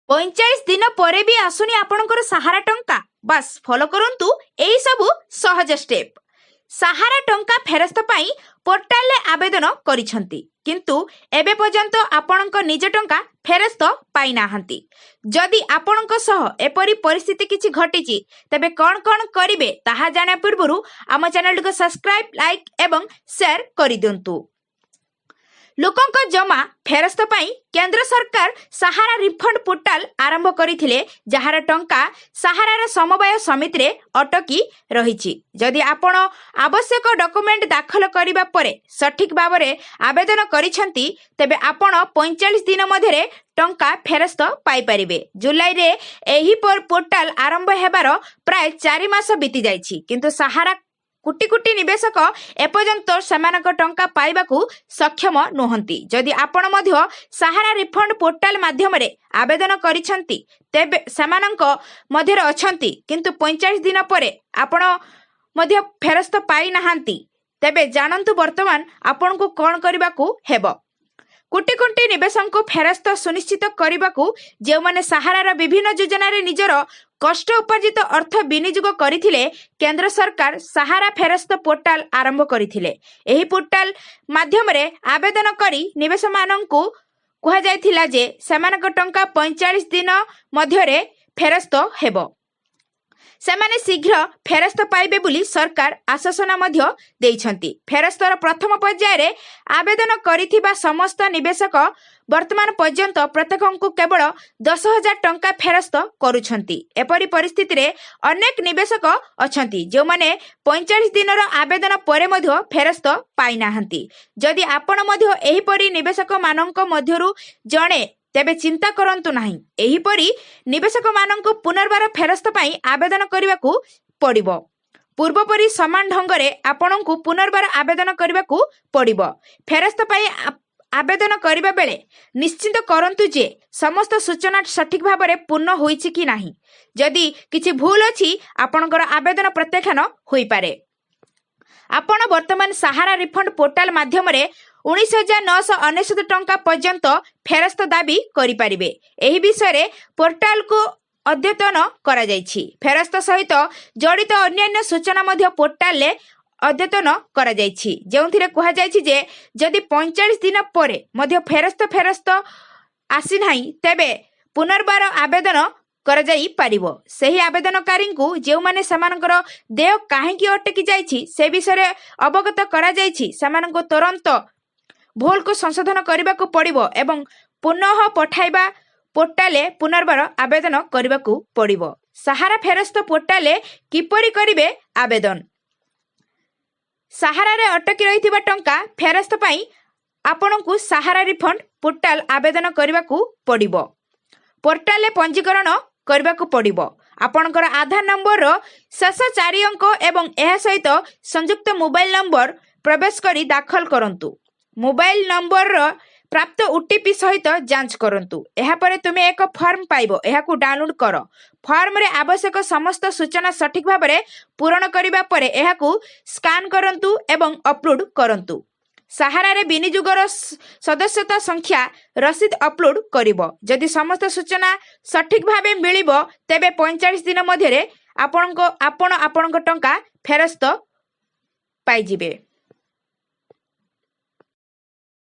45 दिन पर भी आसुनी आपणकर सहारा टंका बस फॉलो करंतु एई सबु सहज स्टेप। सहारा टंका फेरस्त पाई पोर्टाल ले आवेदन करिसंती किंतु एबे पर्यंत आपणक निज टंका फेरस्त पाई नाहंती। जदि आपणक सह एपरी परिस्थिति किछि घटिछि तबे कोन कोन करिवे ताहा जाने पूर्वरु आम चैनल को सब्सक्राइब लाइक एवं शेयर करि दियंतु। लोकंक जमा फेरस्त पाई केंद्र सरकार सहारा रिफंड पोर्टाल आरंभ करिथिले जहार टंका सहारार समवाय समिति रे अटकी रहिछि। जदि आपण आवश्यक डॉक्यूमेंट दाखल करिबा परे सठिक भाबरे आवेदन करिसंती तबे आपण 45 दिन मध्यरे टंका फेरस्त पाई परिबे। जुलाई रे एही पोर्टाल आरंभ हेबार प्राय 4 मास बीती जाइछि किंतु सहारा कोटी कोटी निवेशक एपर्यंत सेमानक टंका पाइबाकू सक्षम नुहंती। जदि आपण मध्य सहारा रिफंड पोर्टाल माध्यम रे आवेदन करिसंती तेबे सेमानक मध्यरे अछंती किंतु 45 दिन परे आपण मध्य फेरस्त पाई नाहंती तेबे जानंतु वर्तमान आपनकू कोन करिबाकू हेबो। कोटी कोटी निवेशक फेरस्त सुनिश्चित करने जो मैंने सहारार विभिन्न योजना रे निजर कष्ट उपार्जित अर्थ विनियोग करथिले केंद्र सरकार सहारा फेरस्त पोर्टाल आरंभ करथिले। एही पोर्टाल माध्यम रे आवेदन करी निवेश माननकू कहा जायथिला जे सेमानक टंका 45 दिन मध्यरे फेरस्त हेबो। सेमाने शीघ्र फेरस्त पाइबे बुली सरकार आश्वासन मध्य देइछंती। फेरस्तर प्रथम पर्याय रे आवेदन करिथिबा समस्त निवेशक वर्तमान पर्यंत प्रत्येकंकु केवल 10,000 टंका फेरस्त करूछंती। एपरी परिस्थिति रे अनेक निवेशक अछंती जो माने 45 दिनर आवेदन परे मध्य फेरस्त पाई नाहंती। जदि आपण मध्य एही परी निवेशक माननक मध्यरु जणे तेबे चिंता करंतु नाही। एही परी निवेशक माननकु पुनर्बार फेरस्त पाई आवेदन करिबाकू पड़िबो। पूर्व परी समान ढंगरे आपणकू पुनर्बार आवेदन करिबाकू पड़िबो। फेरस्त पाई आवेदन करिबा बेले निश्चित करंतु जे समस्त सूचना सठिक भाबरे पूर्ण होईछि कि नाही। जदि किछि भूल अछि आपणकर आवेदन प्रत्याख्यान होई पारे। आपण वर्तमान सहारा रिफंड पोर्टाल माध्यम रे 19,999 टंका पर्यंत फेरस्त दाबी करि परिबे। एही विषय रे पोर्टाल को अद्यतन करा जायछि। फेरस्त सहित जड़ित अन्यान्य सूचना मध्य पोर्टाल ले अद्यतन करा जायछि जेउथिरे कहा जायछि जे जदि 45 दिन परे मध्य फेरस्त आसी नाही तेबे पुनर्बार आवेदन करा जाई पारिबो। सही आवेदनकारी को जेउ माने समानकर देह काहेकि अटकी जायछि से विषय रे अवगत करा जायछि समाननको तुरंत भूल को संशोधन करने को पड़िबो एवं पुनः पठाइबा पोर्टाले पुनर्बार आवेदन करने को पड़िबो। सहारा फेरस्त पोर्टाले किपरि करिवे आवेदन। सहारा रे अटकी रहिथिबा टंका फेरस्त पाई आपनकू सहारा रिफंड पोर्टाल आवेदन करने को पड़िबो। पोर्टाले पंजीकरण करने को पड़िबो। आपनकर आधार नंबर रो शेष 4 अंक एवं एहा सहित संयुक्त मोबाइल नंबर प्रवेश करी दाखल करंतु। मोबाइल नंबर रो प्राप्त ओटीपी सहित जांच करंतु। एहा परे तुमे एक फॉर्म पाइबो। एहा को डाउनलोड करो। फॉर्म रे आवश्यक समस्त सूचना सठिक भाबरे पूरण करिबा परे एहा को स्कैन करंतु एवं अपलोड करंतु। सहारा रे विनियोगर सदस्यता संख्या रसीद अपलोड करिबो। जदि समस्त सूचना सठिक भाबे मिलिबो तेबे 45 दिन मध्यरे आपणको टंका फेरस्त पाइजिबे।